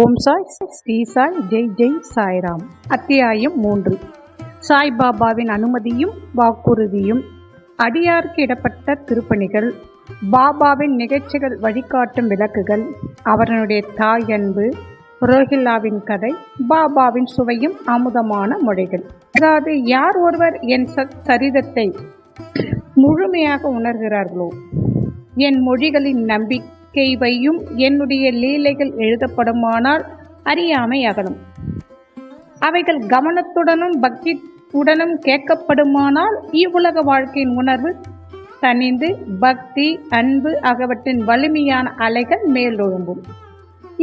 ஓம் சாய் ஸ்ரீ சாய் ஜெய் ஜெய் சாய்ராம். அத்தியாயம் 3. சாய்பாபாவின் அனுமதியும் வாக்குறுதியும். அடியாருக்கு இடப்பட்ட திருப்பணிகள், பாபாவின் நிகழ்ச்சிகள் வழிகாட்டும் விளக்குகள், அவரனுடைய தாய் அன்பு, ரோஹில்லாவின் கதை, பாபாவின் சுவையும் அமுதமான மொழிகள். அதாவது யார் ஒருவர் என் சரிதத்தை முழுமையாக உணர்கிறார்களோ, என் மொழிகளின் நம்பிக்கை வையும் என்னுடைய லீலைகள் எழுதப்படுமானால் அறியாமை அகலும். அவைகள் கவனத்துடனும் பக்தியுடனும் கேட்கப்படுமானால் இவ்வுலக வாழ்க்கையின் உணர்வு தணிந்து பக்தி அன்பு ஆகியவற்றின் வலிமையான அலைகள் மேலொழும்பும்.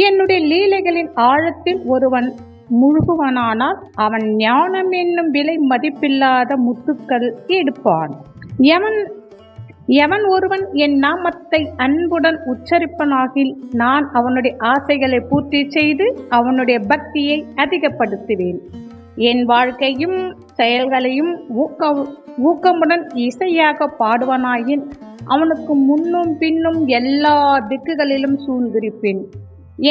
என்னுடைய லீலைகளின் ஆழத்தில் ஒருவன் முழுகுவனானால் அவன் ஞானம் என்னும் விலை மதிப்பில்லாத முத்துக்கள் எடுப்பான். எவன் ஒருவன் என் நாமத்தை அன்புடன் உச்சரிப்பனாகில் நான் அவனுடைய ஆசைகளை பூர்த்தி செய்து அவனுடைய பக்தியை அதிகப்படுத்துவேன். என் வாழ்க்கையும் செயல்களையும் ஊக்கமுடன் இசையாக பாடுவனாயின் அவனுக்கு முன்னும் பின்னும் எல்லா திக்குகளிலும் சூழ்ந்திருப்பேன்.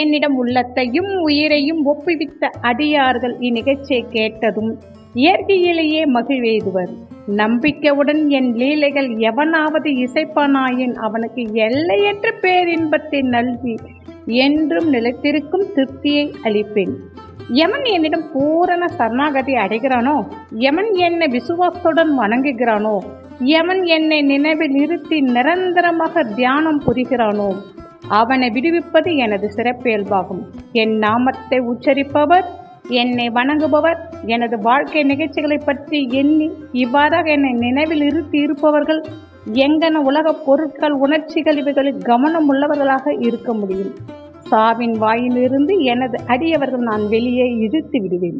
என்னிடம் உள்ளத்தையும் உயிரையும் ஒப்புவித்த அடியார்கள் இந்நிகழ்ச்சியை கேட்டதும் இயற்கையிலேயே மகிழ்வெய்துவர். நம்பிக்கையுடன் என் லீலைகள் எவனாவது இசைப்பானாயின் அவனுக்கு எல்லையற்ற பேரின்பத்தை நல்கி என்றும் நிலைத்திருக்கும் திருப்தியை அளிப்பேன். எவன் என்னிடம் பூரண சரணாகதி அடைகிறானோ, எவன் என்னை விசுவாசத்துடன் வணங்குகிறானோ, எவன் என்னை நினைவில் நிறுத்தி நிரந்தரமாக தியானம் புரிகிறானோ அவனை விடுவிப்பது எனது சிறப்பியல்பாகும். என் நாமத்தை உச்சரிப்பவர், என்னை வணங்குபவர், எனது வாழ்க்கை நிகழ்ச்சிகளை பற்றி எண்ணி இவ்வாறாக என்னை நினைவில் இருத்தி இருப்பவர்கள் எங்கன உலக பொருட்கள் உணர்ச்சிகள் இவைகளில் கவனம் உள்ளவர்களாக இருக்க முடியும். சாவின் வாயிலிருந்து எனது அடியவர்கள் நான் வெளியே இழுத்து விடுவேன்.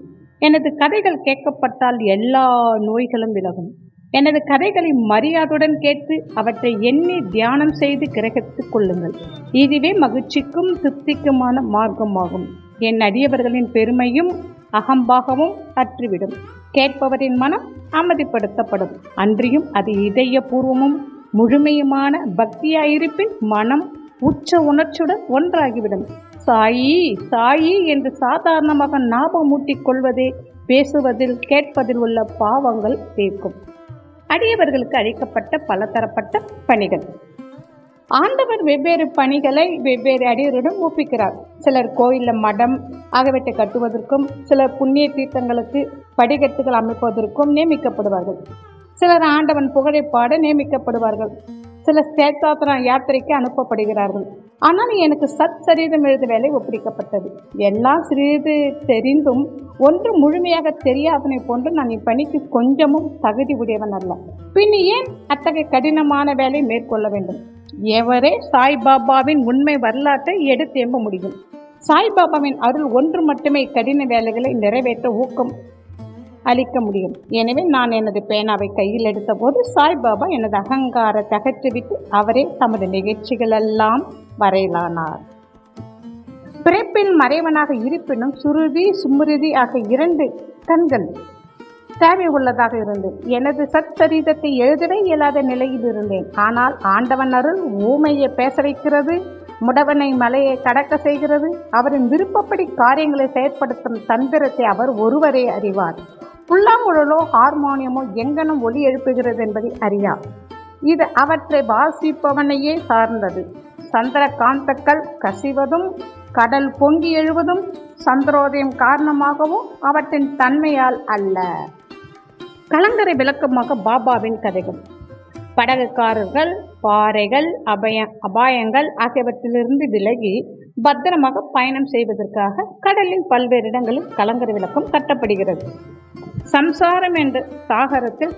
எனது கதைகள் கேட்கப்பட்டால் எல்லா நோய்களும் விலகும். எனது கதைகளை மரியாதையுடன் கேட்டு அவற்றை எண்ணி தியானம் செய்து கிரகித்துக் கொள்ளுங்கள். இதுவே மகிழ்ச்சிக்கும் திருப்திக்குமான மார்க்கமாகும். என் அடியவர்களின் பெருமையும் அகம்பாகவும் அற்றுவிடும். கேட்பவரின் மனம் அமைதிப்படுத்தப்படும். அன்றியும் அது இதயபூர்வமும் முழுமையுமான பக்தியாயிருப்பின் மனம் உச்ச உணர்ச்சியுடன் ஒன்றாகிவிடும். சாயி சாயி என்று சாதாரணமாக ஞாபகமூட்டிக் கொள்வதே பேசுவதில் கேட்பதில் உள்ள பாவங்கள் தீர்க்கும். அடியவர்களுக்கு அளிக்கப்பட்ட பலதரப்பட்ட பணிகள். ஆண்டவர் வெவ்வேறு பணிகளை வெவ்வேறு அடியவரிடம் ஒப்பிக்கிறார். சிலர் கோயிலில் மடம் ஆகியவற்றை கட்டுவதற்கும், சிலர் புண்ணிய தீர்த்தங்களுக்கு படிக்கட்டுகள் அமைப்பதற்கும் நியமிக்கப்படுவார்கள். சிலர் ஆண்டவன் புகழை பாட நியமிக்கப்படுவார்கள். சிலர் சேத்தாத்திர யாத்திரைக்கு அனுப்பப்படுகிறார்கள். ஆனால் எனக்கு சரீரம் எழுத வேலை ஒப்படைக்கப்பட்டது. எல்லாம் சிறிது தெரிந்தும் ஒன்று முழுமையாக தெரியாதனை போன்று நான் இப்பணிக்கு கொஞ்சமும் தகுதி உடையவன் அல்ல. பின் ஏன் அத்தகைய கடினமான வேலை மேற்கொள்ள வேண்டும்? எவரே சாய்பாபாவின் உண்மை வரலாற்றை எடுத்து எம்ப முடியும். சாய்பாபாவின் அருள் ஒன்று மட்டுமே கடின வேலைகளை நிறைவேற்ற ஊக்கம் அளிக்க முடியும். எனவே நான் எனது பேனாவை கையில் எடுத்த போது சாய்பாபா எனது அகங்காரத்தை அகற்றிவிட்டு அவரே தமது நிகழ்ச்சிகளெல்லாம் வரையலானார். பிறப்பின் மறைவனாக இருப்பினும் சுருதி சுமிருதி ஆகிய 2 கண்கள் தேவை உள்ளதாக இருந்தது. எனது சரீரத்தை எழுதவே இயலாத நிலையில் இருந்தேன். ஆனால் ஆண்டவன் அருள் ஊமையை பேச வைக்கிறது, முடவனை மலையை கடக்க செய்கிறது. அவரின் விருப்பப்படி காரியங்களை செயற்படுத்தும் தந்திரத்தை அவர் ஒருவரே அறிவார். புல்லாங்குழலோ ஹார்மோனியமோ எங்கனும் ஒலி எழுப்புகிறது என்பதை அறியார். இது அவற்றை வாசிப்பவனையே சார்ந்தது. சந்திர காந்தக்கள் கசிவதும் கடல் பொங்கி எழுவதும் சந்திரோதயம் காரணமாகவும் அவற்றின் தன்மையால் அல்ல. கலங்கரை விளக்கமாக பாபாவின் கதைகள். படகுக்காரர்கள் பாறைகள் அபாயங்கள் ஆகியவற்றிலிருந்து விலகி பத்திரமாக பயணம் செய்வதற்காக கடலின் பல்வேறு இடங்களில் கலங்கரை விளக்கம் கட்டப்படுகிறது. சம்சாரம் என்ற சாகரத்தில்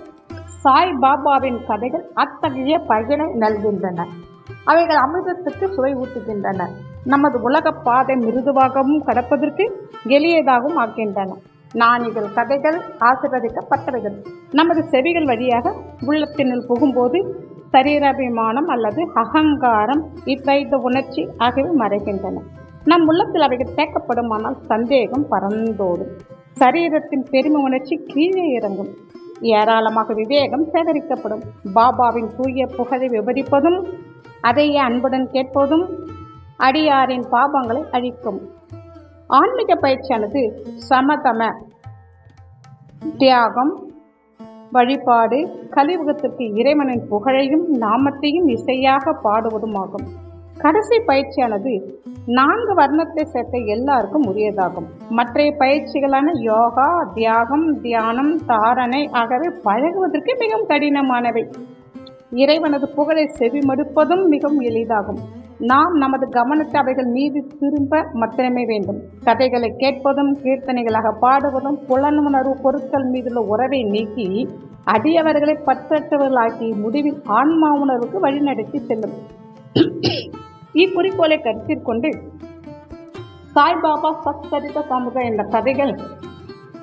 சாய் பாபாவின் கதைகள் அத்தகைய பயனை நல்கின்றன. அவைகள் அமிர்தத்துக்கு சுவை ஊட்டுகின்றன. நமது உலக பாதை மிருதுவாகவும் கடப்பதற்கு எளியதாகவும் ஆக்கின்றன. நாணிகள் கதைகள் ஆசீர்வதிக்கப்பட்டவைகள். நமது செவிகள் வழியாக உள்ளத்தினுள் புகும்போது சரீராபிமானம் அல்லது அகங்காரம், இத்வைத உணர்ச்சி ஆகியவை மறைகின்றன. நம் உள்ளத்தில் அவைகள் தேக்கப்படுமானால் சந்தேகம் பறந்தோடும். சரீரத்தின் பெருமை உணர்ச்சி கீழே இறங்கும். ஏராளமாக விவேகம் சேகரிக்கப்படும். பாபாவின் தூய புகழை விவரிப்பதும் அதையே அன்புடன் கேட்பதும் அடியாரின் பாபங்களை அழிக்கும். ஆன்மீக பயிற்சியானது சமதம தியாகம், வழிபாடு, கலியுகத்திற்கு இறைவனின் புகழையும் நாமத்தையும் இசையாக பாடுவதுமாகும். கடைசி பயிற்சியானது 4 வர்ணத்தை சேர்த்த எல்லாருக்கும் உரியதாகும். மற்றைய பயிற்சிகளான யோகா, தியாகம், தியானம், தாரணை ஆகவே பழகுவதற்கு மிகவும் கடினமானவை. இறைவனது புகழை செவிமடுப்பதும் மிகவும் எளிதாகும். நாம் நமது கவனத்தை அவைகள் மீது திரும்ப மாத்திரமே வேண்டும். கதைகளை கேட்பதும் கீர்த்தனைகளாக பாடுவதும் புலனுணர்வு பொருட்கள் மீதுள்ள உறவை நீக்கி அடியவர்களை பற்றற்றவர்களாக்கி முடிவில் ஆன்மா உணர்வுக்கு வழிநடத்தி செல்லும். இக்குறிக்கோளை கருத்தில் கொண்டு சாய்பாபா சச்சரித சமூக என்ற கதைகள்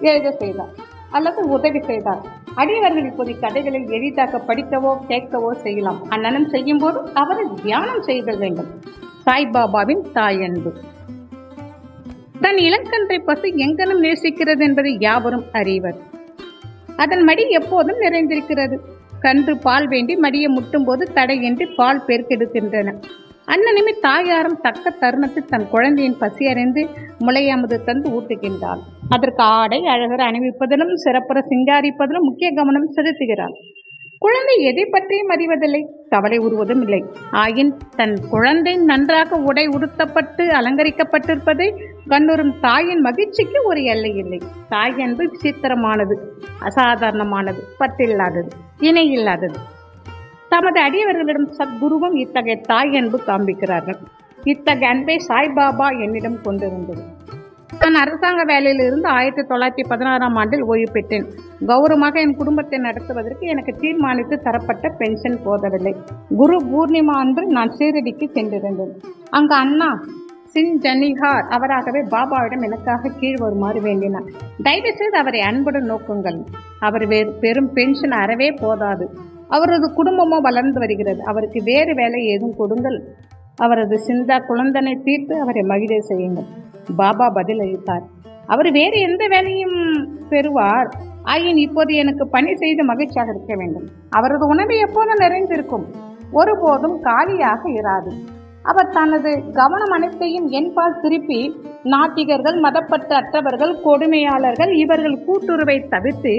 எழுத செய்தார் அல்லது உதவி செய்தார். அடியவர்கள் இப்போது கதைகளை எளிதாக படிக்கவோ கேட்கவோ செய்யலாம். அந்நனம் செய்யும் போது அவரை தியானம் செய்தல் வேண்டும். சாய்பாபாவின் தாயன்பு. தன் இளங்கன்றை பசு எங்கனும் நேசிக்கிறது என்பதை யாவரும் அறிவர். அதன் மடி எப்போதும் நிறைந்திருக்கிறது. கன்று பால் வேண்டி மடியை முட்டும் போது தடையின்றி பால் பெருக்கெடுக்கின்றன. அந்நனிமை தாயாரும் தக்க தருணத்தில் தன் குழந்தையின் பசி அறிந்து முளையமுது தந்து ஊட்டுகின்றாள். அதற்கு ஆடை அழகர் அணிவிப்பதிலும் சிறப்புற சிங்காரிப்பதிலும் முக்கிய கவனம் செலுத்துகிறாள். குழந்தை எதை பற்றியும் அறிவதில்லை, கவலை உருவதும் இல்லை. ஆயின் தன் குழந்தை நன்றாக உடை உடுத்தப்பட்டு அலங்கரிக்கப்பட்டிருப்பதை கண்ணுறும் தாயின் மகிழ்ச்சிக்கு ஒரு எல்லை இல்லை. தாய் அன்பு விசித்திரமானது, அசாதாரணமானது, பற்றில்லாதது, இணையில்லாதது. தமது அடியவர்களிடம் சத்குருவும் இத்தகைய தாய் அன்பு காண்பிக்கிறார்கள். இத்தகைய அன்பை சாய்பாபா என்னிடம் கொண்டிருந்தது. நான் அரசாங்க வேலையில் இருந்து 1916ஆம் ஆண்டில் ஓய்வு பெற்றேன். கௌரவமாக என் குடும்பத்தை நடத்துவதற்கு எனக்கு தீர்மானித்து தரப்பட்ட பென்ஷன் போதவில்லை. குரு பூர்ணிமா அன்று நான் ஷீரடிக்கு சென்றிருந்தேன். அங்கு அண்ணா சிங் ஜனிஹார் அவராகவே பாபாவிடம் எனக்காக கீழ் வருமாறு வேண்டினார். தயவு செய்து அவரை அன்புடன் நோக்குங்கள். அவர் பெரும் பென்ஷன் அறவே போதாது. அவரது குடும்பமோ வளர்ந்து வருகிறது. அவருக்கு வேறு வேலை ஏதும் கொடுங்கள். அவரது சிந்தா குழந்தனை தீர்த்து அவரை மகிழ செய்யுங்கள். பாபா பதில் அளித்தார். அவர் வேறு எந்த வேலையும் பெறுவார். ஆயின் இப்போது எனக்கு பணி செய்து மகிழ்ச்சியாக இருக்க வேண்டும். அவரது உணவு எப்போதும் நிறைந்திருக்கும், ஒருபோதும் காலியாக இராது. அவர் தனது கவனம் அனைத்தையும் என்பால் திருப்பி நாத்திகர்கள், மதப்பற்று அற்றவர்கள், கொடுமையாளர்கள் இவர்கள் கூட்டுறவை தவிர்த்து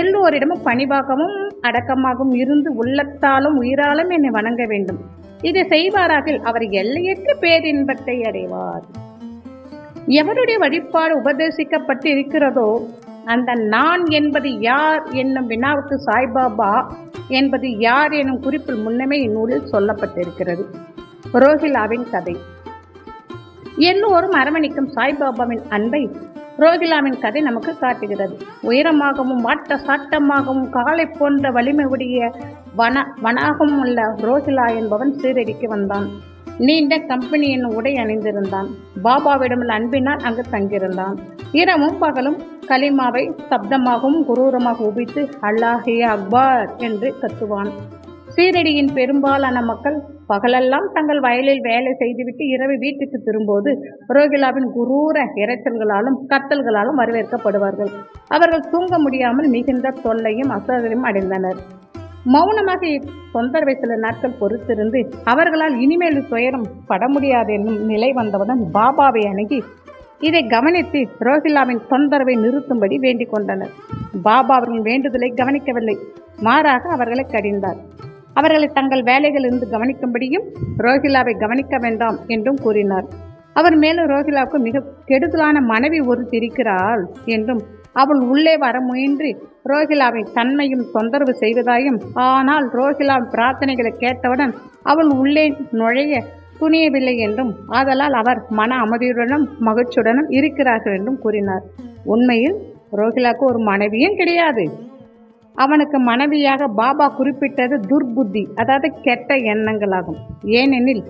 எல்லோரிடமும் பணிவாகவும் அடக்கமாகவும் இருந்து உள்ளத்தாலும் உயிராலும் என்னை வணங்க வேண்டும். இதை செய்வாராகில் அவர் எல்லையற்ற பேரின்பத்தை அடைவார். எவருடைய வழிபாடு உபதேசிக்கப்பட்டு இருக்கிறதோ அந்த நான் என்பது யார் என்னும் வினாவுக்கு சாய்பாபா என்பது யார் எனும் குறிப்பில் முன்னமே இந்நூலில் சொல்லப்பட்டிருக்கிறது. ரோஹிலாவின் கதை. எல்லோரும் அரவணைக்கும் சாய்பாபாவின் அன்பை ரோஹிலாவின் கதை நமக்கு காட்டுகிறது. உயரமாகவும் வாட்ட சாட்டமாகவும் காலை போன்ற வலிமை உடைய வனாகவும் உள்ள ரோஹிலா என்பவன் ஷீரடிக்கு வந்தான். நீண்ட கம்பெனி என்னும் உடை அணிந்திருந்தான். பாபாவிடமுள்ள அன்பினால் அங்கு தங்கியிருந்தான். இரவும் பகலும் கலிமாவை சப்தமாகவும் குரூரமாக உபித்து அல்லாஹே அக்பர் என்று கத்துவான். ஷீரடியின் பெரும்பாலான மக்கள் பகலெல்லாம் தங்கள் வயலில் வேலை செய்துவிட்டு இரவு வீட்டுக்கு திரும்போது ரோஹிலாவின் குரூர இரைச்சல்களாலும் கத்தல்களாலும் வரவேற்கப்படுவார்கள். அவர்கள் தூங்க முடியாமல் மிகுந்த தொல்லையும் அசதையும் அடைந்தனர். மௌனமாக தொந்தரவை சில நாட்கள் பொறுத்திருந்து அவர்களால் இனிமேல் துயரம் பட முடியாது என்னும் நிலை வந்தவுடன் பாபாவை அணுகி இதை கவனித்து ரோஹிலாவின் தொந்தரவை நிறுத்தும்படி வேண்டிக் கொண்டனர். பாபா அவர்களின் வேண்டுதலை கவனிக்கவில்லை, மாறாக அவர்களை கடிந்தார். அவர்களை தங்கள் வேலைகளிலிருந்து கவனிக்கும்படியும் ரோஹிலாவை கவனிக்க வேண்டாம் என்றும் கூறினார். அவர் மேலும் ரோஹிலாவுக்கு மிக கெடுதலான மனைவி ஒருத்தி இருக்கிறாள் என்றும் அவள் உள்ளே வர முயன்று ரோஹிலாவை தன்மையும் தொந்தரவு செய்வதாயும், ஆனால் ரோஹிலாவின் பிரார்த்தனைகளை கேட்டவுடன் அவள் உள்ளே நுழைய துணியவில்லை என்றும், ஆதலால் அவர் மன அமைதியுடனும் மகிழ்ச்சியுடனும் இருக்கிறார்கள் என்றும் கூறினார். உண்மையில் ரோஹிலாவுக்கு ஒரு மனைவியும் கிடையாது. அவனுக்கு மனைவியாக பாபா குறிப்பிட்டது துர்புத்தி, அதாவது கெட்ட எண்ணங்களாகும். ஏனெனில்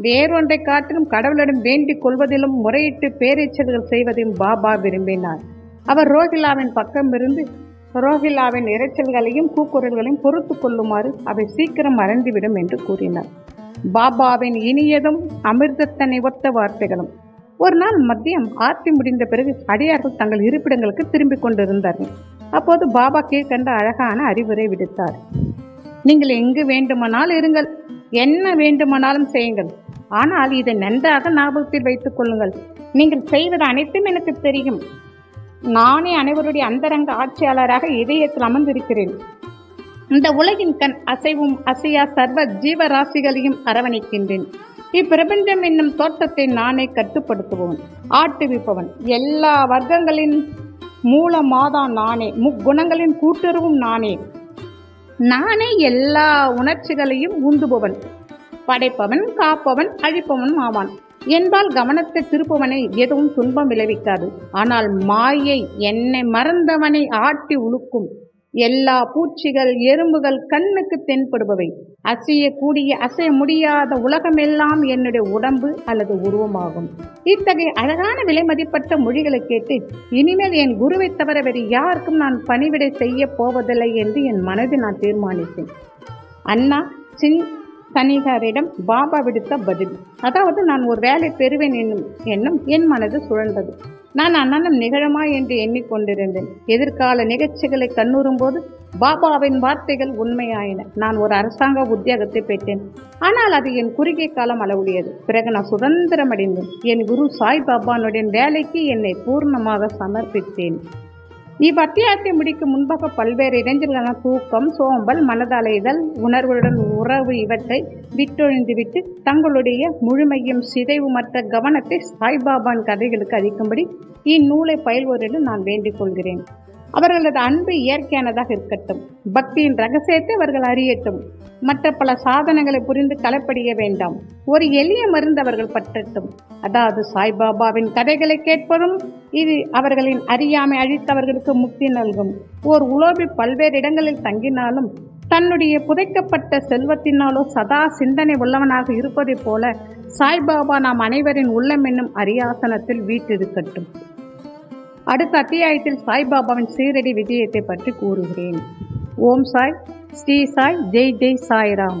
வேறொன்றை காட்டிலும் கடவுளிடம் வேண்டிக் கொள்வதிலும் முறையிட்டு பேரீச்சல்கள் செய்வதையும் பாபா விரும்பினார். அவர் ரோஹிலாவின் பக்கமிருந்து ரோஹிலாவின் இரைச்சல்களையும் கூக்குரல்களையும் பொறுத்து கொள்ளுமாறு அவை சீக்கிரம் மறைந்துவிடும் என்று கூறினார். பாபாவின் இனியதும் அமிர்தத்தனை ஒத்த வார்த்தைகளும். ஒரு நாள் மதியம் ஆர்த்தி முடிந்த பிறகு அடியார்கள் தங்கள் இருப்பிடங்களுக்கு திரும்பிக் கொண்டிருந்தார்கள். அப்போது பாபா கீழ்கண்ட அழகான அறிவுரை விடுத்தார். நீங்கள் எங்கு வேண்டுமானால் இருங்கள், என்ன வேண்டுமானாலும் செய்யுங்கள், ஆனால் இதை நன்றாக ஞாபகத்தில் வைத்துக் கொள்ளுங்கள். நீங்கள் செய்வது அனைத்தும் எனக்கு தெரியும். நானே அனைவருடைய அந்தரங்க ஆட்சியாளராக இதயத்தில் அமர்ந்திருக்கிறேன். இந்த உலகின் கண் அசைவும் அசையா சர்வ ஜீவராசிகளையும் அரவணைக்கின்றேன். இப்பிரபஞ்சம் என்னும் தோட்டத்தை நானே கட்டுப்படுத்துபவன், ஆட்டுவிப்பவன். எல்லா வர்க்கங்களின் மூலமாதான் நானே, முக்குணங்களின் கூட்டுறவும் நானே. நானே எல்லா உணர்ச்சிகளையும் உந்துபவன், படைப்பவன், காப்பவன், அழிப்பவன் ஆவான். என்பால் கவனத்தை திருப்பவனை எதுவும் துன்பம் விளைவிக்காது. ஆனால் மாயை என்னை மறந்தவனை ஆட்டி உழுக்கும். எல்லா பூச்சிகள், எறும்புகள் கண்ணுக்கு தென்படுபவை. அசையக்கூடிய அசைய முடியாத உலகமெல்லாம் என்னுடைய உடம்பு அல்லது உருவமாகும். இத்தகைய அழகான விலை மதிப்பற்ற மொழிகளை கேட்டு இனிமேல் என் குருவை தவிர வேறு யாருக்கும் நான் பணிவிடை செய்ய போவதில்லை என்று என் மனதில் நான் தீர்மானித்தேன். அண்ணா சனிகரிடம் பாபா விடுத்த பதில், அதாவது நான் ஒரு வேலை பெறுவேன் என்னும் எண்ணம் என் மனது சுழன்றது. நான் அண்ணனும் நிகழுமா என்று எண்ணிக்கொண்டிருந்தேன். எதிர்கால நிகழ்ச்சிகளை கண்ணுறும் போது பாபாவின் வார்த்தைகள் உண்மையாயின. நான் ஒரு அரசாங்க உத்தியோகத்தை பெற்றேன். ஆனால் அது என் குறுகிய காலம் அளவுடையது. பிறகு நான் சுதந்திரம் அடைந்தேன். என் குரு சாய்பாபானுடைய வேலைக்கு என்னை பூர்ணமாக சமர்ப்பித்தேன். இவ்வத்தியாயத்தை முடிக்கும் முன்பாக பல்வேறு இடைஞ்சல்களான தூக்கம், சோம்பல், மனதலைதல், உணர்வுடன் உறவு இவற்றை விட்டொழிந்துவிட்டு தங்களுடைய முழுமையும் சிதைவுமற்ற கவனத்தை சாய்பாபான் கதைகளுக்கு அளிக்கும்படி இந்நூலை பயில்வோரிடம் நான் வேண்டிக் கொள்கிறேன். அவர்களது அன்பு இயற்கையானதாக இருக்கட்டும். பக்தியின் ரகசியத்தை அவர்கள் அறியட்டும். மற்ற பல சாதனங்களை புரிந்து கலப்படிய வேண்டாம். ஒரு எளிய மருந்து அவர்கள் பற்றட்டும். அதாவது சாய்பாபாவின் கதைகளை கேட்பதும் இது அவர்களின் அறியாமை அழித்தவர்களுக்கு முக்தி நல்கும். ஓர் உலோபி பல்வேறு இடங்களில் தங்கினாலும் தன்னுடைய புதைக்கப்பட்ட செல்வத்தினாலோ சதா சிந்தனை உள்ளவனாக இருப்பதைப் போல சாய்பாபா நாம் அனைவரின் உள்ளம் என்னும் அரியாசனத்தில் வீற்றிருக்கட்டும். அடுத்த அத்தியாயத்தில் சாய்பாபாவின் சீரடி விஜயத்தை பற்றி கூறுகிறேன். ஓம் சாய், ஸ்ரீ சாய், ஜெய் ஜெய் சாய்ராம்.